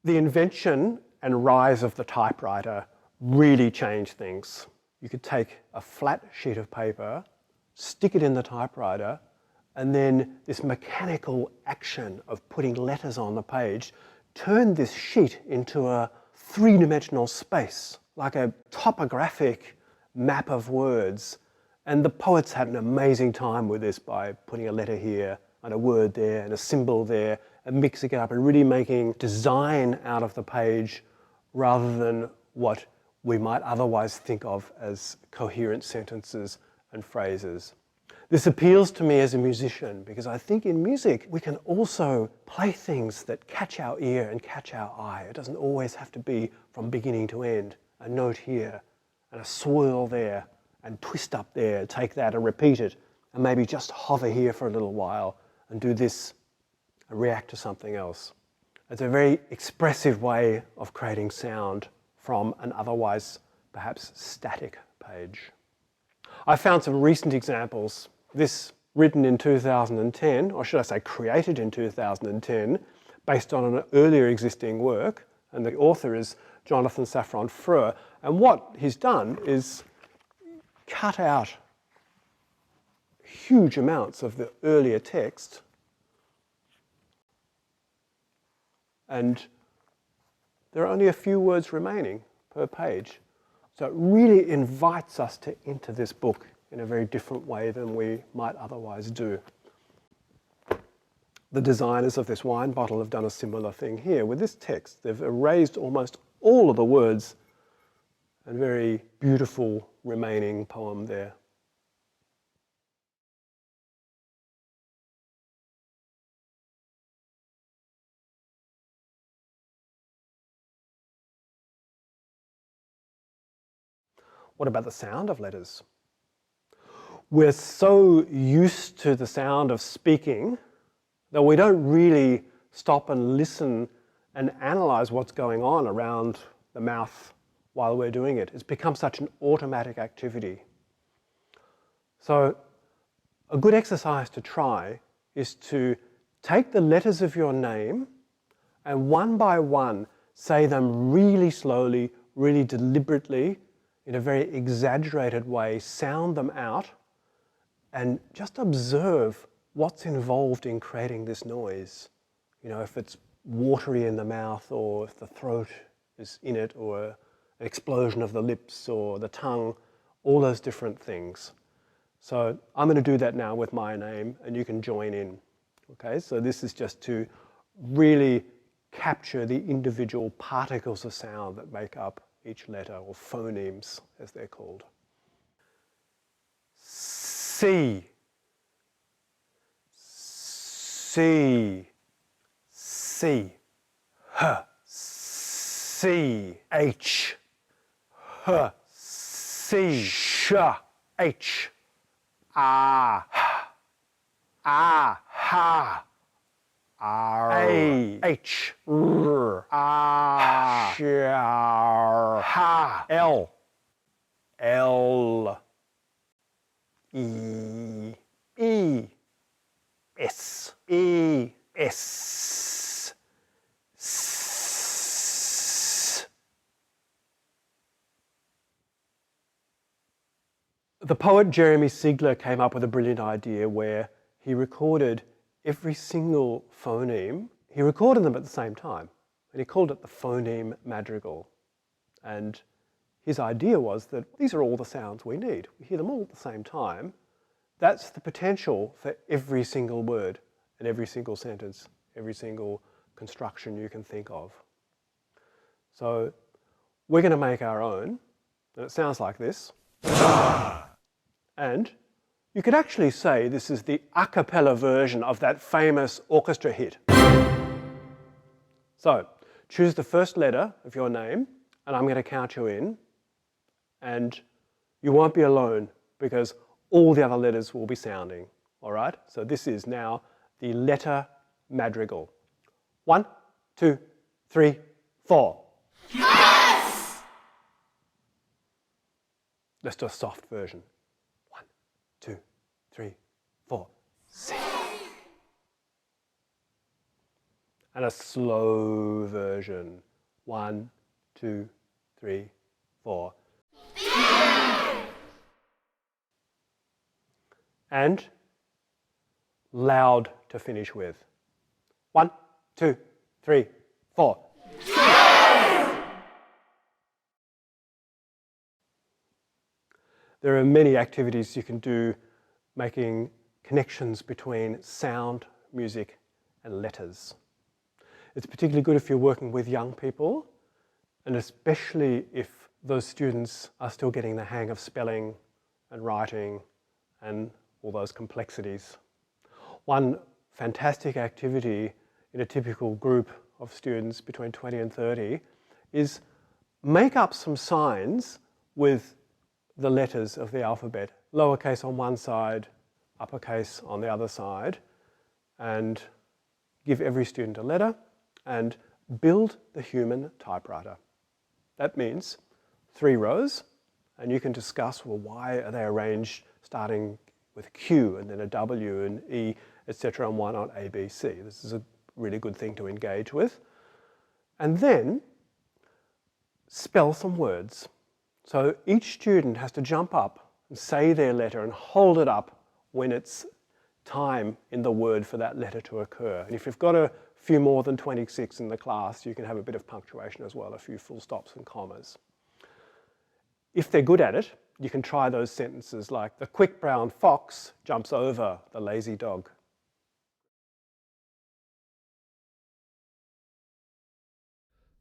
The invention and rise of the typewriter really changed things. You could take a flat sheet of paper, stick it in the typewriter, and then this mechanical action of putting letters on the page turned this sheet into a three-dimensional space, like a topographic map of words. And the poets had an amazing time with this by putting a letter here and a word there and a symbol there and mixing it up and really making design out of the page rather than what we might otherwise think of as coherent sentences and phrases. This appeals to me as a musician because I think in music we can also play things that catch our ear and catch our eye. It doesn't always have to be from beginning to end. A note here and a swirl there and twist up there, take that and repeat it and maybe just hover here for a little while and do this and react to something else. It's a very expressive way of creating sound from an otherwise perhaps static page. I found some recent examples. This written in 2010, or should I say created in 2010, based on an earlier existing work, and the author is Jonathan Safran Foer. And what he's done is cut out huge amounts of the earlier text and there are only a few words remaining per page. So it really invites us to enter this book in a very different way than we might otherwise do. The designers of this wine bottle have done a similar thing here. With this text, they've erased almost all of the words and very beautiful remaining poem there. What about the sound of letters? We're so used to the sound of speaking that we don't really stop and listen and analyze what's going on around the mouth while we're doing it. It's become such an automatic activity. So a good exercise to try is to take the letters of your name and one by one say them really slowly, really deliberately, in a very exaggerated way, sound them out and just observe what's involved in creating this noise. You know, if it's watery in the mouth or if the throat is in it or an explosion of the lips or the tongue, all those different things. So I'm going to do that now with my name and you can join in. Okay, so this is just to really capture the individual particles of sound that make up each letter, or phonemes as they're called. C, C, C, H, C, H, H, C, Sh, H, Ah, Ah, Ha, R, A, H, R, Ah, Sh, Ha, L, L, E, E, S, E, S, S. The poet Jeremy Sigler came up with a brilliant idea where he recorded every single phoneme. He recorded them at the same time, and he called it the phoneme madrigal. And his idea was that these are all the sounds we need. We hear them all at the same time. That's the potential for every single word and every single sentence, every single construction you can think of. So we're going to make our own, and it sounds like this. And you could actually say this is the a cappella version of that famous orchestra hit. So choose the first letter of your name, and I'm going to count you in. And you won't be alone because all the other letters will be sounding. All right? So this is now the letter madrigal. 1, 2, 3, 4. Yes! Let's do a soft version. 1, 2, 3, 4. C. and a slow version. 1, 2, 3, 4. And loud to finish with. 1, 2, 3, 4. There are many activities you can do making connections between sound, music, and letters. It's particularly good if you're working with young people, and especially if those students are still getting the hang of spelling and writing and all those complexities. One fantastic activity in a typical group of students between 20 and 30 is make up some signs with the letters of the alphabet, lowercase on one side, uppercase on the other side, and give every student a letter and build the human typewriter. That means 3 rows, and you can discuss, well, why are they arranged starting with a Q and then a W and E, etc., and why not A, B, C? This is a really good thing to engage with. And then spell some words. So each student has to jump up and say their letter and hold it up when it's time in the word for that letter to occur. And if you've got a few more than 26 in the class, you can have a bit of punctuation as well, a few full stops and commas. If they're good at it, you can try those sentences like, the quick brown fox jumps over the lazy dog.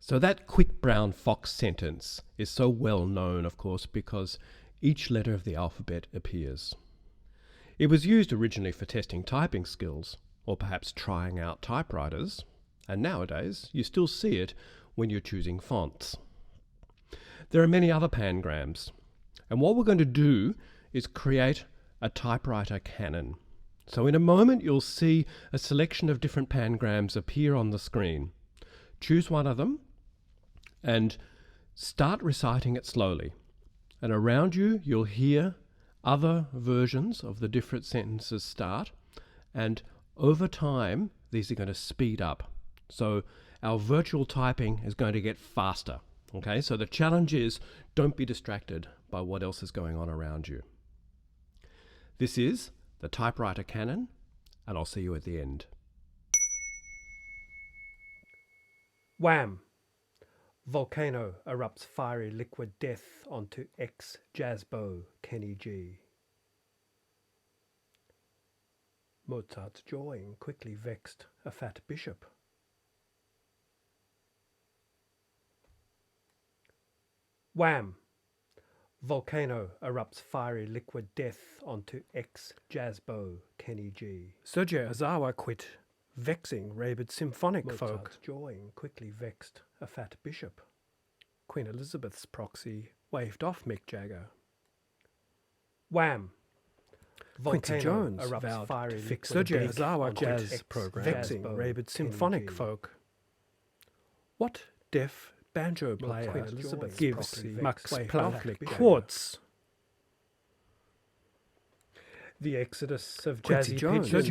So that quick brown fox sentence is so well known, of course, because each letter of the alphabet appears. It was used originally for testing typing skills, or perhaps trying out typewriters, and nowadays you still see it when you're choosing fonts. There are many other pangrams, and what we're going to do is create a typewriter canon. So in a moment you'll see a selection of different pangrams appear on the screen. Choose one of them and start reciting it slowly. And around you you'll hear other versions of the different sentences start, and over time these are going to speed up. So our virtual typing is going to get faster. Okay, so the challenge is don't be distracted by what else is going on around you. This is the typewriter canon, and I'll see you at the end. Wham! Volcano erupts fiery liquid death onto ex-jazz bow Kenny G. Mozart's jawing quickly vexed a fat bishop. Wham! Volcano erupts fiery liquid death onto ex-jazz bow Kenny G. Sergio Ozawa quit, vexing rabid symphonic folk. Mozart's jawing quickly vexed a fat bishop. Queen Elizabeth's proxy waved off Mick Jagger. Wham! Quincy Jones vowed to fix Sergio Ozawa jazz program, vexing rabid symphonic folk. What deaf banjo player Queen Elizabeth gives Max Planck quartz? The exodus of jazzy pigeons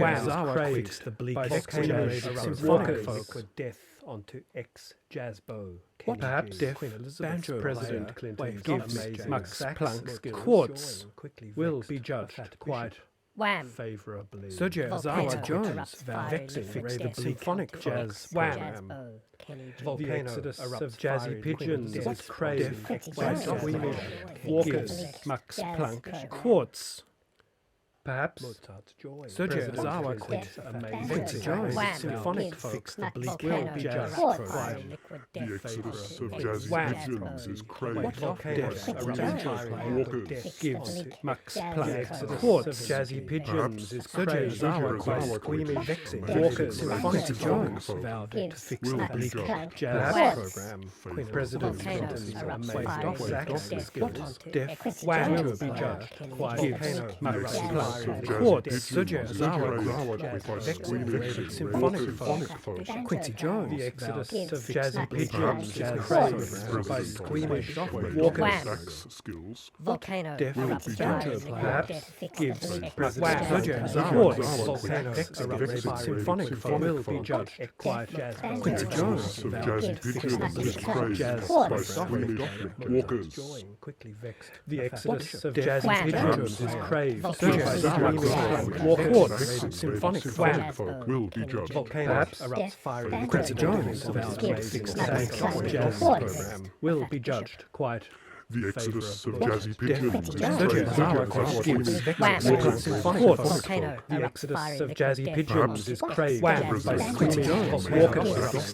craves the bleak symphonic folk with death onto ex-jazz bow. What perhaps deaf banjo President Clinton gives Max Planck quartz will be judged quite favourably. Sergio Ozawa Jones vexing rabid symphonic jazz wham. The exodus of jazzy pigeons is craved by squeamish walkers Max Planck quartz. Perhaps Sergio Ozawa quit amazing Jones symphonic folk the bleak will be jazz program. The exodus of jazzy pigeons is craved by walkers gives Max Planck quartz. Jazzy pigeons is craved by squeamish vexing walkers symphonic Jones vowed to fix the bleak jazz program. Queen President Clinton's amazed off sax skills deaf will be judged. Gives Max Planck Chords, symphonic folk, Quincy Jones, the exodus of jazzy pigeons, pigeons, craves by squeamish walkers, skills, volcano deaf erupts perhaps gives President volcano erupts symphonic folk will be judged quiet jazz. Quincy Jones, of jazzy pigeons is praised by squeamish walkers. quickly vexed. The exodus of jazzy pigeons is craved by squeamish walkers. Symphonic folk will be judged. Perhaps erupts fiery. Quincy Jones, Jazz program will be judged quite. The exodus of jazzy pigeons is The exodus of jazzy pigeons is craved by squeamish walkers.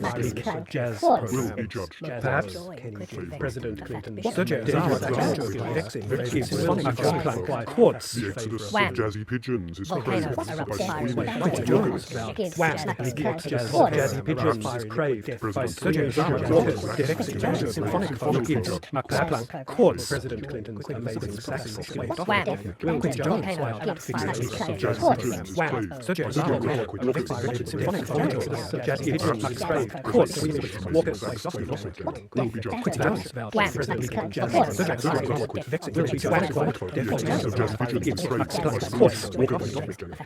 Jazz will be judged. Perhaps President Clinton gives symphonic quartz. The exodus of jazzy pigeons is craved by squeamish walkers. Jazzy pigeons is craved by squeamish walkers. Symphonic gives quartz. President Clinton's amazing saxophone will be judged.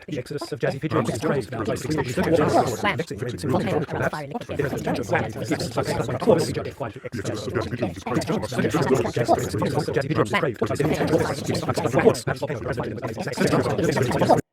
The exodus of jazzy pigeons is praised by Jazzy pigeons is praised.